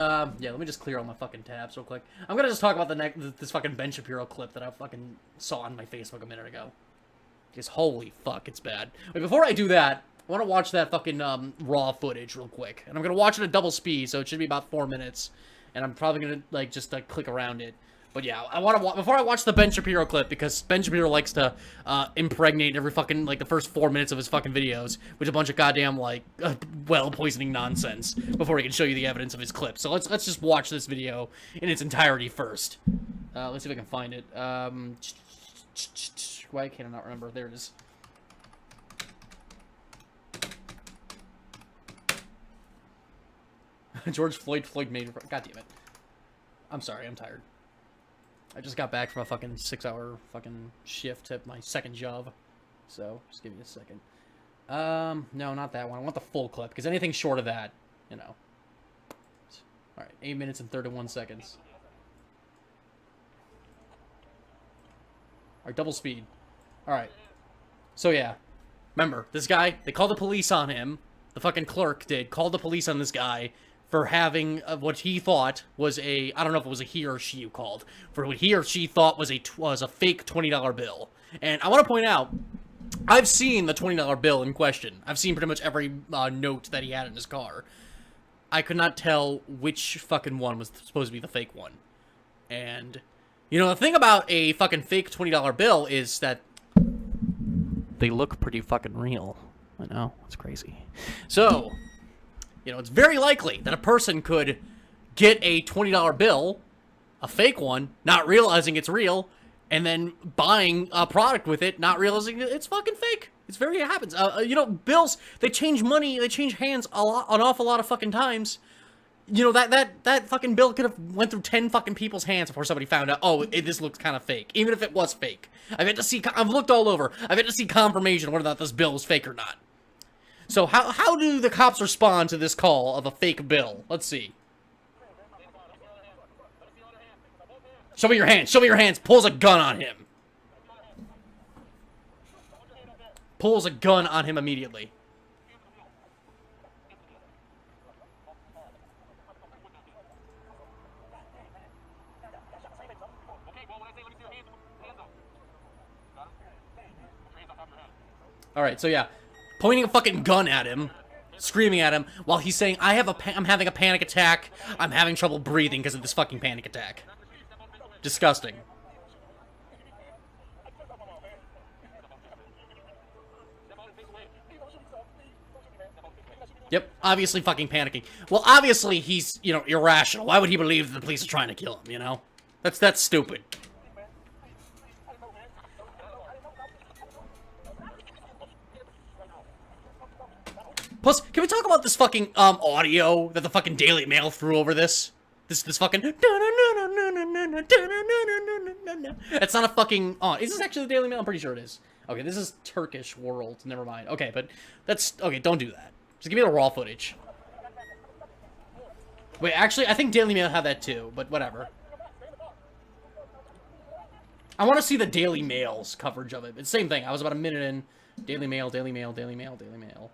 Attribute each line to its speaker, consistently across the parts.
Speaker 1: Yeah, let me just clear all my fucking tabs real quick. I'm gonna just talk about this fucking Ben Shapiro clip that I fucking saw on my Facebook a minute ago. Because holy fuck, it's bad. Wait, before I do that, I want to watch that fucking, raw footage real quick. And I'm gonna watch it at double speed, so it should be about 4 minutes. And I'm probably gonna, like, just, like, click around it. But yeah, I want to before I watch the Ben Shapiro clip, because Ben Shapiro likes to impregnate every fucking, like, the first 4 minutes of his fucking videos with a bunch of goddamn, like, well-poisoning nonsense before he can show you the evidence of his clip. So let's just watch this video in its entirety first. Let's see if I can find it. Why can't I not remember? There it is. George Floyd made... God damn it. I'm sorry, I'm tired. I just got back from a fucking 6-hour fucking shift at my second job. So, just give me a second. No, not that one. I want the full clip, because anything short of that, you know. Alright, 8 minutes and 31 seconds. Alright, double speed. Alright. So, yeah. Remember, this guy, they called the police on him. The fucking clerk called the police on this guy for having what he thought was a, I don't know if it was a he or she you called, for what he or she thought was a fake $20 bill. And I want to point out, I've seen the $20 bill in question. I've seen pretty much every note that he had in his car. I could not tell which fucking one was supposed to be the fake one. And, you know, the thing about a fucking fake $20 bill is that they look pretty fucking real. I know, it's crazy. So, you know, it's very likely that a person could get a $20 bill, a fake one, not realizing it's real, and then buying a product with it, not realizing it's fucking fake. It's very, it happens. You know, bills, they change money, they change hands an awful lot of fucking times. You know, that fucking bill could have went through 10 fucking people's hands before somebody found out, oh, this looks kind of fake. Even if it was fake. I've looked all over. I've had to see confirmation whether or not this bill is fake or not. So how do the cops respond to this call of a fake bill? Let's see. Show me your hands. Show me your hands. Pulls a gun on him. Pulls a gun on him immediately. Alright, so yeah. Pointing a fucking gun at him, screaming at him, while he's saying, I'm having a panic attack, I'm having trouble breathing because of this fucking panic attack. Disgusting. Yep, obviously fucking panicking. Well, obviously he's, you know, irrational. Why would he believe the police are trying to kill him, you know? That's stupid. Plus, can we talk about this fucking, audio that the fucking Daily Mail threw over this? This fucking... It's not a fucking... Oh, is this actually the Daily Mail? I'm pretty sure it is. Okay, this is Turkish World. Never mind. Okay, but that's... Okay, don't do that. Just give me the raw footage. Wait, actually, I think Daily Mail had that too, but whatever. I want to see the Daily Mail's coverage of it. It's the same thing. I was about a minute in. Daily Mail, Daily Mail, Daily Mail, Daily Mail.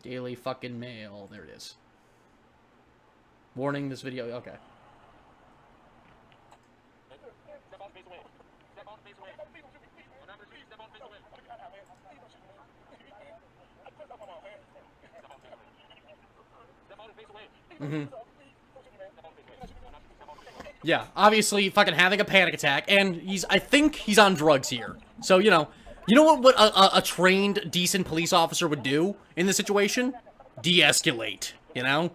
Speaker 1: Daily fucking Mail. There it is. Warning, this video... Okay. Mm-hmm. Yeah, obviously fucking having a panic attack, and I think he's on drugs here. So, you know what a trained, decent police officer would do in this situation? De-escalate, you know?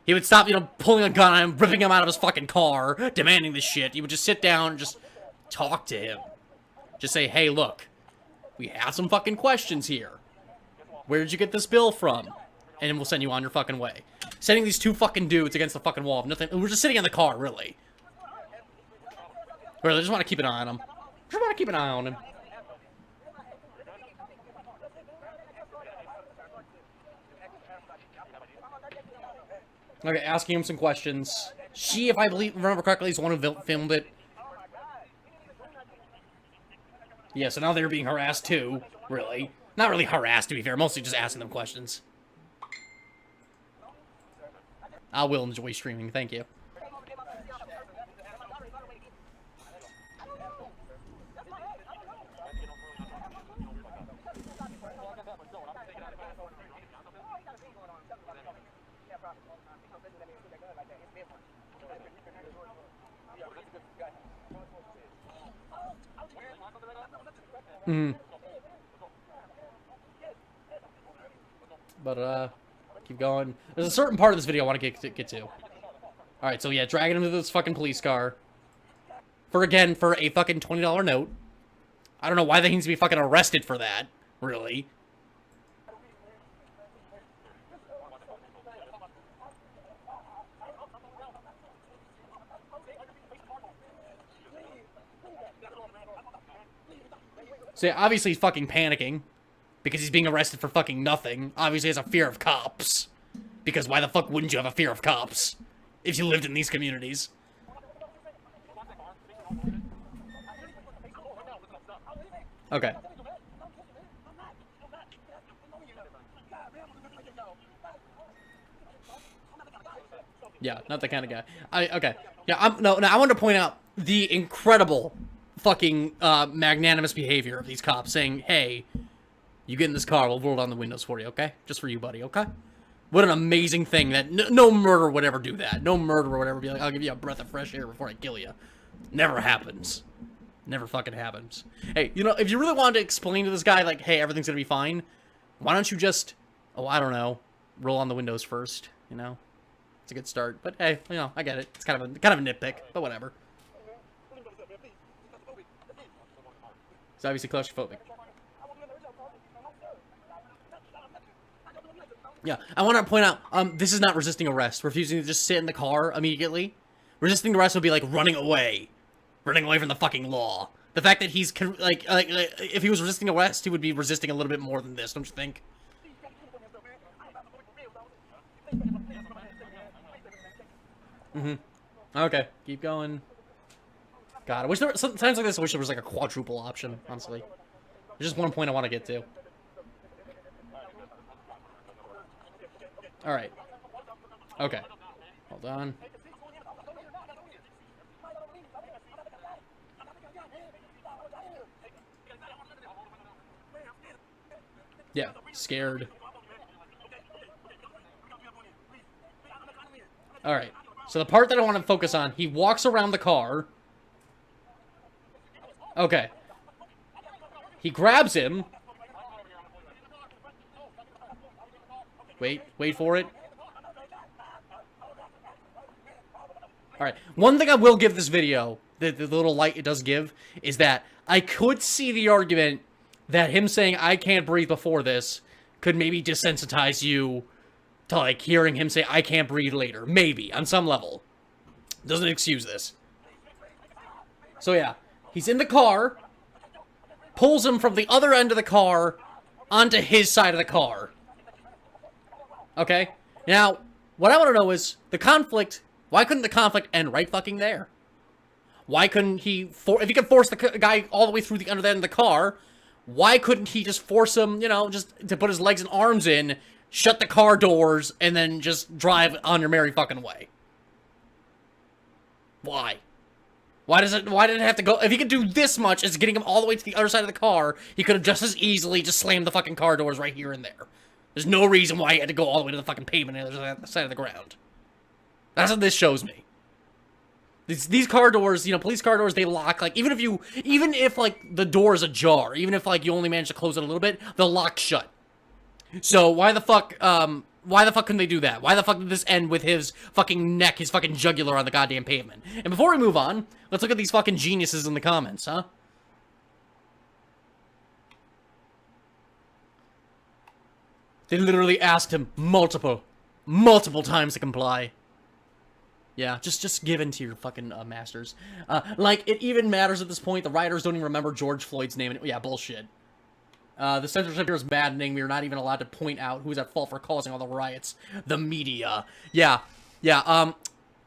Speaker 1: He would stop, you know, pulling a gun on him, ripping him out of his fucking car, demanding this shit. He would just sit down and just talk to him. Just say, hey, look, we have some fucking questions here. Where did you get this bill from? And we'll send you on your fucking way. Sending these two fucking dudes against the fucking wall. Nothing. We're just sitting in the car, really. Really, I just want to keep an eye on him. Just want to keep an eye on him. Okay, asking him some questions. She, if I remember correctly, is the one who filmed it. Yeah, so now they're being harassed too, really. Not really harassed, to be fair. Mostly just asking them questions. I will enjoy streaming, thank you. Mm. But, keep going. There's a certain part of this video I want to get to. Alright, so yeah, dragging him to this fucking police car. For a fucking $20 note. I don't know why they need to be fucking arrested for that, really. So yeah, obviously he's fucking panicking. Because he's being arrested for fucking nothing. Obviously he has a fear of cops. Because why the fuck wouldn't you have a fear of cops? If you lived in these communities. Okay. Yeah, not the kind of guy. Okay. Yeah, I wanted to point out the incredible fucking magnanimous behavior of these cops saying, hey, you get in this car, we'll roll down the windows for you, okay? Just for you, buddy, okay? What an amazing thing that no murderer would ever do that. No murderer would ever be like, I'll give you a breath of fresh air before I kill you. Never happens. Never fucking happens. Hey, you know, if you really wanted to explain to this guy, like, hey, everything's gonna be fine, why don't you just, oh, I don't know, roll on the windows first, you know? It's a good start, but hey, you know, I get it. It's kind of a nitpick, but whatever. It's obviously claustrophobic. Yeah, I want to point out, this is not resisting arrest. Refusing to just sit in the car immediately. Resisting arrest would be like running away. Running away from the fucking law. The fact that he's, like if he was resisting arrest, he would be resisting a little bit more than this, don't you think? Mm-hmm. Okay, keep going. God, I wish there, sometimes like this, I wish there was like a quadruple option, honestly. There's just one point I want to get to. Alright. Okay. Hold on. Yeah, scared. Alright. So the part that I want to focus on, he walks around the car. Okay. He grabs him. Wait for it. Alright, one thing I will give this video, the little light it does give, is that I could see the argument that him saying, I can't breathe before this, could maybe desensitize you to, like, hearing him say, I can't breathe later. Maybe, on some level. Doesn't excuse this. So yeah, he's in the car, pulls him from the other end of the car onto his side of the car. Okay? Now, what I want to know is, the conflict, why couldn't the conflict end right fucking there? Why couldn't he, if he could force the guy all the way through the under end of the car, why couldn't he just force him, you know, just to put his legs and arms in, shut the car doors, and then just drive on your merry fucking way? Why? Why did it have to go, if he could do this much as getting him all the way to the other side of the car, he could have just as easily just slammed the fucking car doors right here and there. There's no reason why he had to go all the way to the fucking pavement on the other side of the ground. That's what this shows me. These car doors, you know, police car doors, they lock, like, even if, like, the door is ajar, even if, like, you only manage to close it a little bit, they'll lock shut. So, why the fuck couldn't they do that? Why the fuck did this end with his fucking neck, his fucking jugular on the goddamn pavement? And before we move on, let's look at these fucking geniuses in the comments, huh? They literally asked him multiple times to comply. Yeah, just give in to your fucking masters. Like, it even matters at this point. The writers don't even remember George Floyd's name. Yeah, bullshit. The censorship here is maddening. We are not even allowed to point out who's at fault for causing all the riots. The media. Yeah. You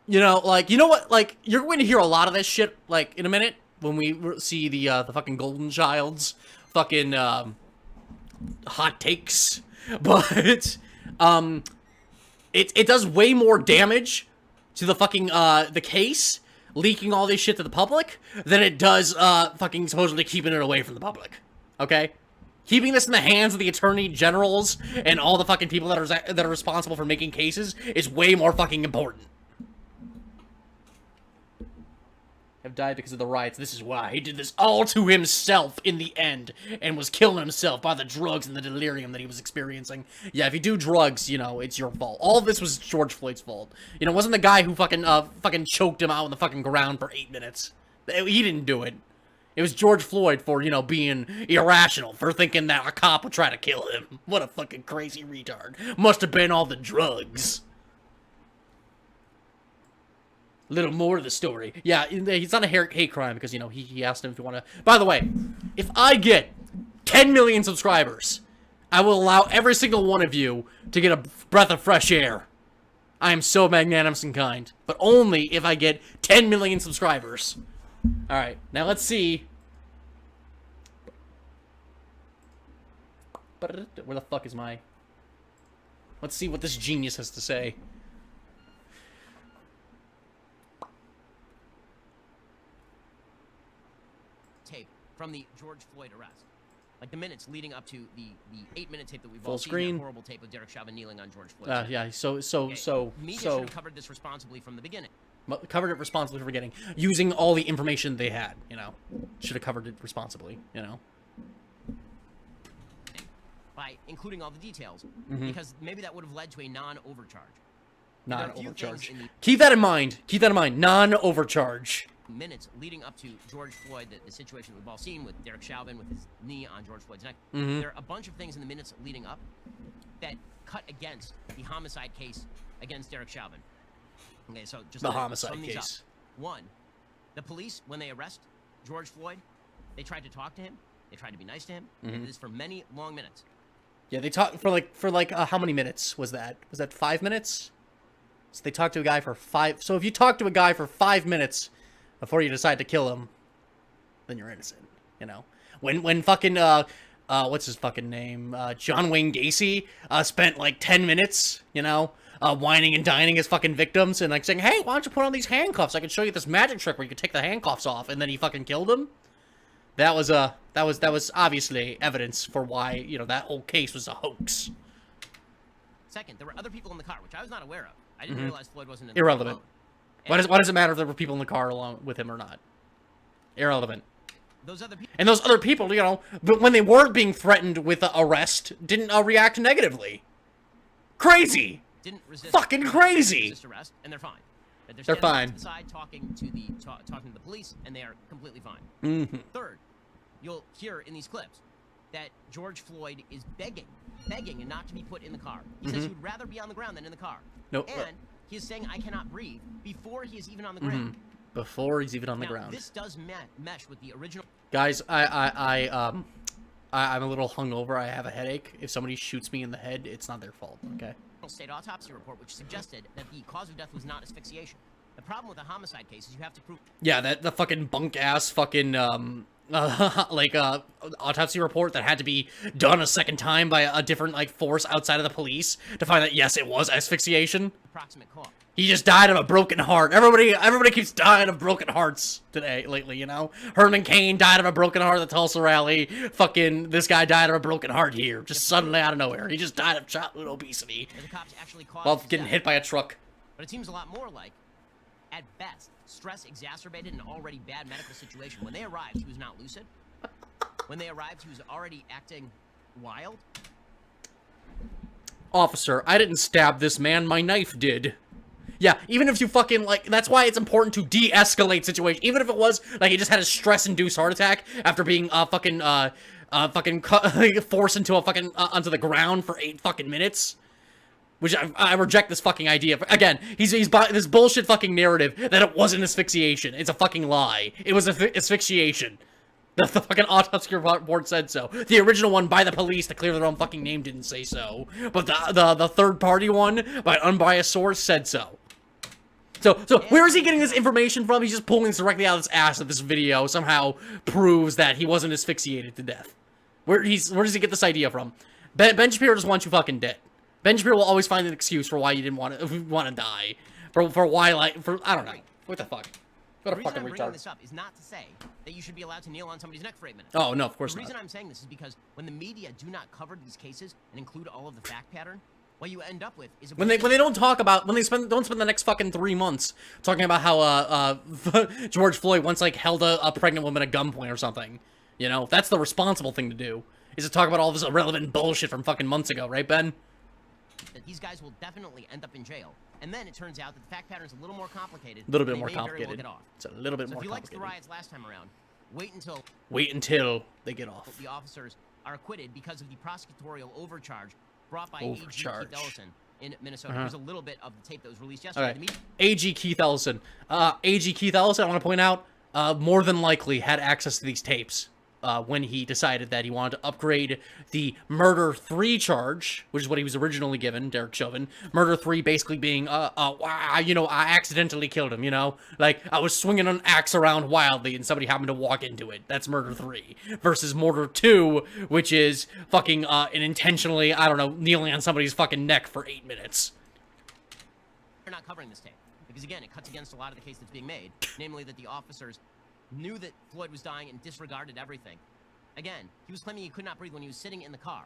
Speaker 1: know, like, you know what? Like, you're going to hear a lot of this shit, like, in a minute. When we see the fucking Golden Child's fucking, hot takes. But, it does way more damage to the fucking, the case, leaking all this shit to the public, than it does, fucking supposedly keeping it away from the public. Okay? Keeping this in the hands of the attorney generals and all the fucking people that are responsible for making cases is way more fucking important. have died because of the riots. This is why he did this all to himself in the end and was killing himself by the drugs and the delirium that he was experiencing. Yeah, if you do drugs, you know, it's your fault. All of this was George Floyd's fault. You know, it wasn't the guy who fucking choked him out on the fucking ground for 8 minutes. He didn't do it. It was George Floyd for, you know, being irrational, for thinking that a cop would try to kill him. What a fucking crazy retard. Must have been all the drugs. Little more to the story. Yeah, it's not a hate crime because, you know, he asked him if you want to... By the way, if I get 10 million subscribers, I will allow every single one of you to get a breath of fresh air. I am so magnanimous and kind. But only if I get 10 million subscribers. Alright, now let's see. Where the fuck is my... Let's see what this genius has to say.
Speaker 2: Tape from the George Floyd arrest. Like the minutes leading up to the 8-minute tape that we've
Speaker 1: Full
Speaker 2: all
Speaker 1: screen.
Speaker 2: seen, that horrible tape of Derek Chauvin kneeling on George Floyd.
Speaker 1: Yeah, so
Speaker 2: media should have covered this responsibly from the beginning.
Speaker 1: Covered it responsibly for getting, using all the information they had, you know. Should have covered it responsibly, you know.
Speaker 2: By including all the details, because maybe that would have led to a non-overcharge.
Speaker 1: Non-overcharge. Keep that in mind. Keep that in mind. Non-overcharge.
Speaker 2: Minutes leading up to George Floyd, the situation we've all seen with Derek Chauvin with his knee on George Floyd's neck. There are a bunch of things in the minutes leading up that cut against the homicide case against Derek Chauvin. Okay, so just
Speaker 1: the homicide case.
Speaker 2: One, the police, when they arrest George Floyd, they tried to talk to him. They tried to be nice to him. They did this for many long minutes.
Speaker 1: Yeah, they talked for how many minutes was that? Was that 5 minutes? So they talked to a guy for 5. So if you talk to a guy for 5 minutes before you decide to kill him, then you're innocent. You know, when fucking what's his fucking name? John Wayne Gacy spent like 10 minutes, you know, whining and dining his fucking victims and like saying, "Hey, why don't you put on these handcuffs? I can show you this magic trick where you can take the handcuffs off," and then he fucking killed him. That was obviously evidence for why, you know, that whole case was a hoax.
Speaker 2: Second, there were other people in the car, which I was not aware of. I didn't realize Floyd wasn't in the
Speaker 1: Irrelevant.
Speaker 2: car alone.
Speaker 1: Why does it matter if there were people in the car along with him or not? Irrelevant.
Speaker 2: Those other people.
Speaker 1: And those other people, you know, but when they weren't being threatened with arrest, didn't react negatively. Crazy.
Speaker 2: Didn't resist.
Speaker 1: Fucking crazy.
Speaker 2: Resist arrest, and they're fine.
Speaker 1: They're fine.
Speaker 2: To the side, talking to the police, and they are completely fine. Third, you'll hear in these clips that George Floyd is begging and not to be put in the car. He says he would rather be on the ground than in the car.
Speaker 1: Nope.
Speaker 2: And he is saying, "I cannot breathe," before he is even on the ground.
Speaker 1: Before he's even on the ground.
Speaker 2: This does mesh with the original.
Speaker 1: Guys, I'm a little hungover. I have a headache. If somebody shoots me in the head, it's not their fault. Okay.
Speaker 2: State autopsy report, which suggested that the cause of death was not asphyxiation. The problem with a homicide case is you have to prove. Yeah,
Speaker 1: the fucking bunk ass fucking autopsy report that had to be done a second time by a different like force outside of the police to find that yes, it was asphyxiation.
Speaker 2: Approximate cause.
Speaker 1: He just died of a broken heart. Everybody keeps dying of broken hearts lately, you know? Herman Cain died of a broken heart at the Tulsa rally. Fucking this guy died of a broken heart here. Just suddenly out of nowhere. He just died of childhood obesity.
Speaker 2: The cops actually caused
Speaker 1: while getting hit by a truck.
Speaker 2: But it seems a lot more like, at best, stress exacerbated an already bad medical situation. When they arrived, he was not lucid. When they arrived, he was already acting wild.
Speaker 1: Officer, I didn't stab this man. My knife did. Yeah, even if you fucking, like, that's why it's important to de-escalate situations. Even if it was, like, he just had a stress-induced heart attack after being, forced into a fucking, onto the ground for 8 fucking minutes. Which, I reject this fucking idea. Again, he's buying this bullshit fucking narrative that it wasn't asphyxiation. It's a fucking lie. It was asphyxiation. The fucking autopsy report said so. The original one by the police to clear their own fucking name didn't say so. But the third-party one by an unbiased source said so. So where is he getting this information from? He's just pulling this directly out of his ass that this video somehow proves that he wasn't asphyxiated to death. Where does he get this idea from? Ben Shapiro just wants you fucking dead. Ben Shapiro will always find an excuse for why you didn't want to die. For why, like, I don't know. What the fuck? What a fucking retard. The reason I'm bringing
Speaker 2: this up is not to say that you should be allowed to kneel on somebody's neck for 8 minutes.
Speaker 1: Oh, no, of course not.
Speaker 2: The reason I'm saying this is because when the media do not cover these cases and include all of the fact pattern, what you end up with is
Speaker 1: when they don't talk about don't spend the next fucking 3 months talking about how George Floyd once like held a pregnant woman at gunpoint or something. You know, that's the responsible thing to do, is to talk about all this irrelevant bullshit from fucking months ago, right, Ben?
Speaker 2: That these guys will definitely end up in jail. And then it turns out that the fact pattern is a little more complicated.
Speaker 1: A little bit more complicated. It's a little bit more complicated.
Speaker 2: If you liked the riots last time around, wait
Speaker 1: until they get off.
Speaker 2: The officers are acquitted because of the prosecutorial overcharge brought by A.G. Keith Ellison in Minnesota. Here's a little bit of the tape that was released yesterday.
Speaker 1: Right. A.G. Keith Ellison. A.G. Keith Ellison, I want to point out, more than likely had access to these tapes when he decided that he wanted to upgrade the Murder 3 charge, which is what he was originally given, Derek Chauvin. Murder 3 basically being, you know, I accidentally killed him, you know? Like, I was swinging an axe around wildly and somebody happened to walk into it. That's Murder 3. Versus Murder 2, which is fucking, an intentionally, I don't know, kneeling on somebody's fucking neck for 8 minutes.
Speaker 2: We're not covering this tape. Because, again, it cuts against a lot of the case that's being made. Namely that the officers knew that Floyd was dying and disregarded everything. Again, he was claiming he could not breathe when he was sitting in the car,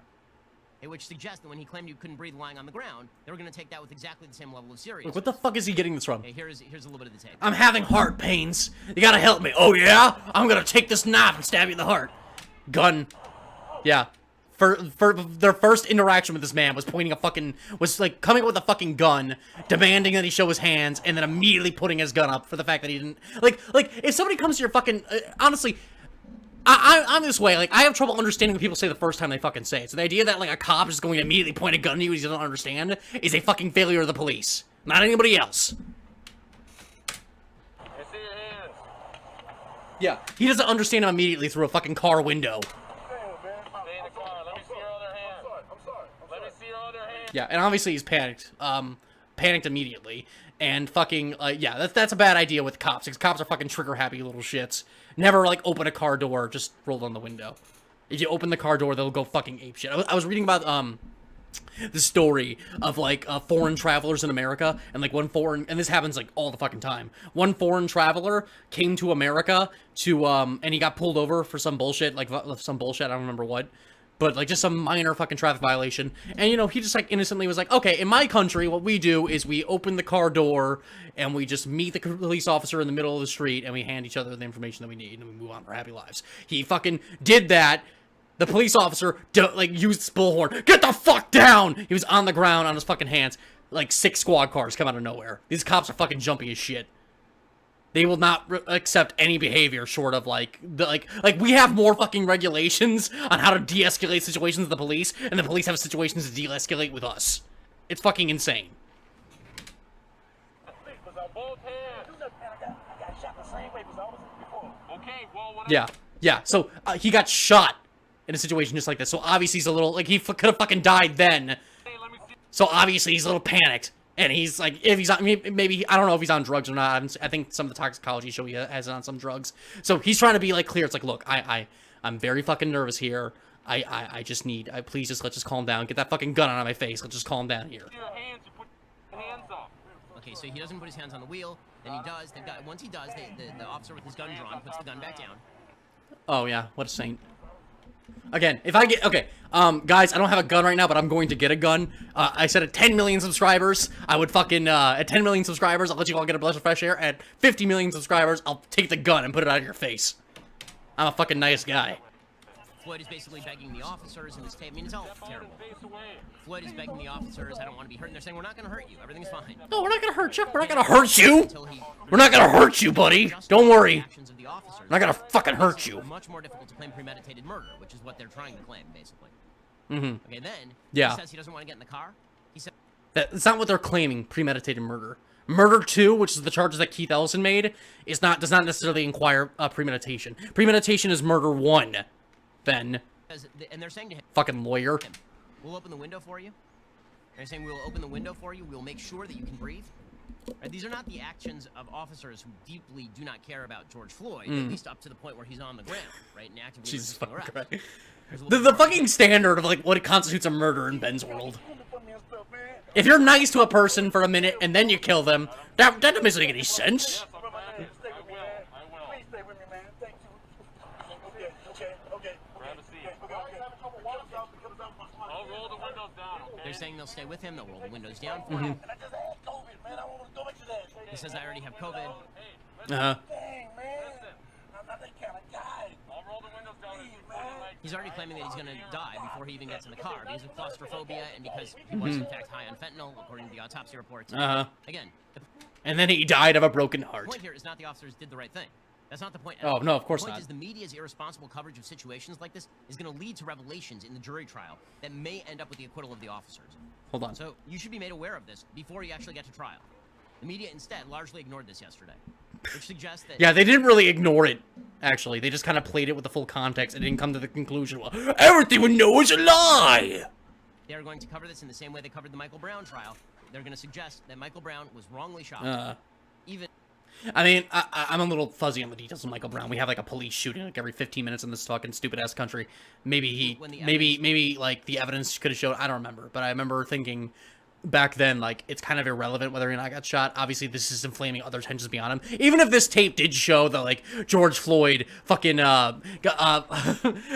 Speaker 2: which suggests that when he claimed you couldn't breathe lying on the ground, they were going to take that with exactly the same level of seriousness.
Speaker 1: Look, what the fuck is he getting this from?
Speaker 2: Okay, here's a little bit of the tape.
Speaker 1: I'm having heart pains. You gotta help me. Oh, yeah? I'm gonna take this knife and stab you in the heart. Gun. Yeah. For their first interaction with this man was like coming up with a fucking gun, demanding that he show his hands, and then immediately putting his gun up for the fact that he didn't, like, if somebody comes to your fucking, honestly, I'm this way, like, I have trouble understanding what people say the first time they fucking say it. So the idea that, like, a cop is going to immediately point a gun at you and he doesn't understand is a fucking failure of the police, not anybody else.
Speaker 3: I see your hands.
Speaker 1: Yeah, he doesn't understand him immediately through a fucking car window. Yeah, and obviously he's panicked. Panicked immediately. And fucking, yeah, that's a bad idea with cops, because cops are fucking trigger-happy little shits. Never, like, open a car door, just roll down the window. If you open the car door, they'll go fucking apeshit. I was reading about, the story of, like, foreign travelers in America, and, like, and this happens, like, all the fucking time. One foreign traveler came to America to, and he got pulled over for some bullshit, like, some bullshit, I don't remember what. But, like, just some minor fucking traffic violation. And, you know, he just, like, innocently was like, okay, in my country, what we do is we open the car door, and we just meet the police officer in the middle of the street, and we hand each other the information that we need, and we move on with our happy lives. He fucking did that. The police officer, like, used his bullhorn. Get the fuck down! He was on the ground on his fucking hands. Like, 6 squad cars come out of nowhere. These cops are fucking jumpy as shit. They will not accept any behavior short of, like, we have more fucking regulations on how to de-escalate situations with the police, and the police have situations to de-escalate with us. It's fucking insane. Yeah, yeah, so, he got shot in a situation just like this, so obviously he's a little, like, he could have fucking died then. So obviously he's a little panicked. And he's like, if he's on, maybe, I don't know if he's on drugs or not. I think some of the toxicology show he has it on some drugs. So he's trying to be, like, clear. It's like, look, I'm very fucking nervous here. I just need, please let's just calm down. Get that fucking gun out of my face. Let's just calm down here.
Speaker 2: Okay, so he doesn't put his hands on the wheel. Then he does. Once he does, the officer with his gun drawn puts the gun back down.
Speaker 1: Oh, yeah. What a saint. Again, if I get, okay, guys, I don't have a gun right now, but I'm going to get a gun. I said at 10 million subscribers, I would fucking, at 10 million subscribers, I'll let you all get a breath of fresh air. At 50 million subscribers, I'll take the gun and put it out of your face. I'm a fucking nice guy.
Speaker 2: Floyd is basically begging the officers in this tape. I mean, it's all terrible. Floyd is begging the officers, I don't want to be hurt. And they're saying, we're not going to hurt you. Everything's fine.
Speaker 1: No, we're not going to hurt you. We're not going to hurt you. We're not going to hurt you, buddy. Don't worry. We're not going to fucking hurt you.
Speaker 2: Much more difficult to claim premeditated murder, which is what they're trying to claim, basically.
Speaker 1: Mm-hmm.
Speaker 2: Okay, then,
Speaker 1: yeah.
Speaker 2: He says he doesn't want to get in the car. He said
Speaker 1: that's not what they're claiming, premeditated murder. Murder 2, which is the charges that Keith Ellison made, does not necessarily inquire premeditation. Premeditation is murder 1, Ben.
Speaker 2: And they're saying to him,
Speaker 1: fucking lawyer.
Speaker 2: We'll open the window for you. They're saying we'll open the window for you. We'll make sure that you can breathe. Right? These are not the actions of officers who deeply do not care about George Floyd, at least up to the point where he's on the ground, right? And actively resisting arrest.
Speaker 1: The fucking standard of, like, what constitutes a murder in Ben's world. If you're nice to a person for a minute and then you kill them, that doesn't make any sense.
Speaker 2: roll the windows down, okay? They're saying they'll stay with him. They'll roll the windows down for him.
Speaker 3: And I just had COVID, man. I want to go back to that.
Speaker 2: He says, I already have COVID.
Speaker 3: Dang, man. I'm not that kind of guy.
Speaker 4: I'll roll the windows down.
Speaker 2: He's already claiming that he's going to die before he even gets in the car because of claustrophobia and because he was, in fact, high on fentanyl, according to the autopsy reports. Again,
Speaker 1: and then he died of a broken
Speaker 2: the
Speaker 1: heart.
Speaker 2: point here is not the officers did the right thing. That's not the point.
Speaker 1: Oh, no, of course
Speaker 2: not. The point
Speaker 1: not.
Speaker 2: is the media's irresponsible coverage of situations like this is going to lead to revelations in the jury trial that may end up with the acquittal of the officers.
Speaker 1: Hold on.
Speaker 2: So you should be made aware of this before you actually get to trial. The media instead largely ignored this yesterday, which suggests that...
Speaker 1: Yeah, they didn't really ignore it, actually. They just kind of played it with the full context and didn't come to the conclusion, well, everything we know is a lie!
Speaker 2: They are going to cover this in the same way they covered the Michael Brown trial. They're going to suggest that Michael Brown was wrongly shot. Even...
Speaker 1: I mean, I'm a little fuzzy on the details of Michael Brown. We have, like, a police shooting, like, every 15 minutes in this fucking stupid-ass country. Maybe maybe, like, the evidence could have showed... I don't remember. But I remember thinking... back then, like, it's kind of irrelevant whether or not I got shot. Obviously, this is inflaming other tensions beyond him. Even if this tape did show that, like, George Floyd fucking,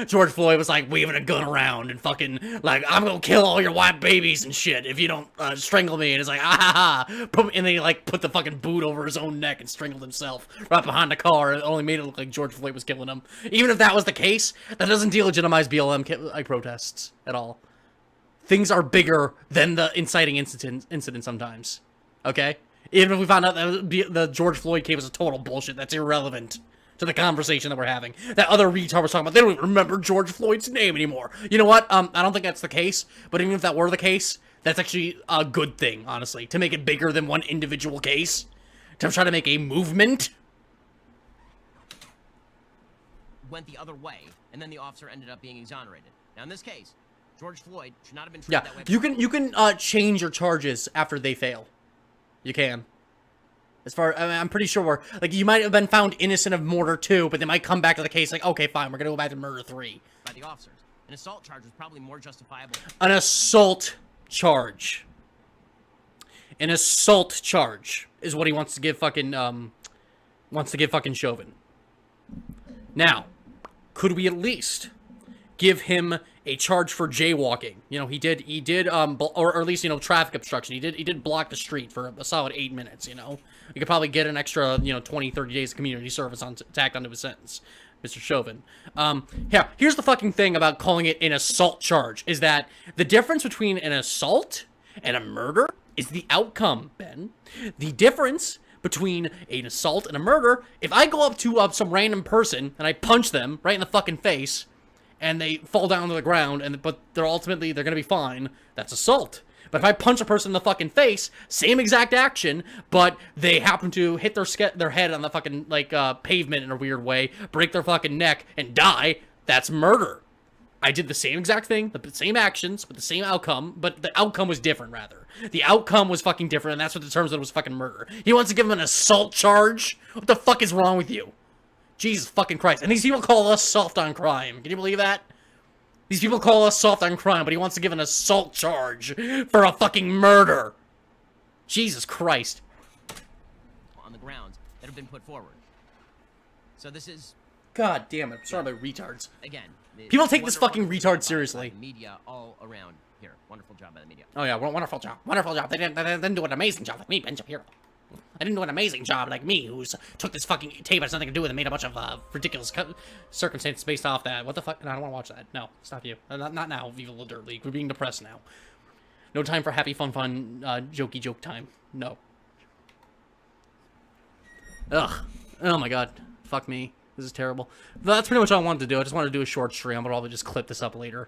Speaker 1: George Floyd was, like, waving a gun around and fucking, like, I'm gonna kill all your white babies and shit if you don't, strangle me. And it's like, ah ha ha. And then he, like, put the fucking boot over his own neck and strangled himself right behind the car. It only made it look like George Floyd was killing him. Even if that was the case, that doesn't delegitimize BLM, like, protests at all. Things are bigger than the inciting incident sometimes, okay? Even if we found out that the George Floyd case was a total bullshit, that's irrelevant to the conversation that we're having. That other retard was talking about, they don't even remember George Floyd's name anymore. You know what? I don't think that's the case, but even if that were the case, that's actually a good thing, honestly. To make it bigger than one individual case. To try to make a movement.
Speaker 2: Went the other way, and then the officer ended up being exonerated. Now, in this case... George Floyd should not have been treated that way.
Speaker 1: You can change your charges after they fail. You can. As far, I mean, I'm pretty sure, like, you might have been found innocent of murder 2, but they might come back to the case like, okay, fine, we're gonna go back to murder 3.
Speaker 2: By the officers. An assault charge was probably more justifiable.
Speaker 1: An assault charge. An assault charge is what he wants to give fucking, Chauvin. Now, could we at least give him a charge for jaywalking? You know, he did, or at least, you know, traffic obstruction. He did block the street for a solid 8 minutes, you know. You could probably get an extra, you know, 20, 30 days of community service tacked onto his sentence, Mr. Chauvin. Yeah, here's the fucking thing about calling it an assault charge, is that the difference between an assault and a murder is the outcome, Ben. The difference between an assault and a murder, if I go up to some random person and I punch them right in the fucking face, and they fall down to the ground, but they're gonna be fine, that's assault. But if I punch a person in the fucking face, same exact action, but they happen to hit their head on the fucking, like, pavement in a weird way, break their fucking neck, and die, that's murder. I did the same exact thing, the same actions, with the same outcome, but the outcome was different, rather. The outcome was fucking different, and that's what determines that it was fucking murder. He wants to give him an assault charge? What the fuck is wrong with you? Jesus fucking Christ. And these people call us soft on crime. Can you believe that? These people call us soft on crime, but he wants to give an assault charge for a fucking murder. Jesus Christ.
Speaker 2: On the grounds that have been put forward. So this is...
Speaker 1: God damn it. I'm sorry about retards.
Speaker 2: Again.
Speaker 1: People take this fucking retard seriously.
Speaker 2: Media all around here. Wonderful job by the media.
Speaker 1: Oh yeah, wonderful job. Wonderful job. They didn't do an amazing job like me, Ben Shapiro. I didn't do an amazing job like me, who's took this fucking tape has nothing to do with it, made a bunch of ridiculous circumstances based off that. What the fuck? No, I don't want to watch that. No, stop you. Not now, Viva La Dirt League. We're being depressed now. No time for happy, fun, jokey joke time. No. Ugh. Oh my god. Fuck me. This is terrible. That's pretty much all I wanted to do. I just wanted to do a short stream, but I'll probably just clip this up later.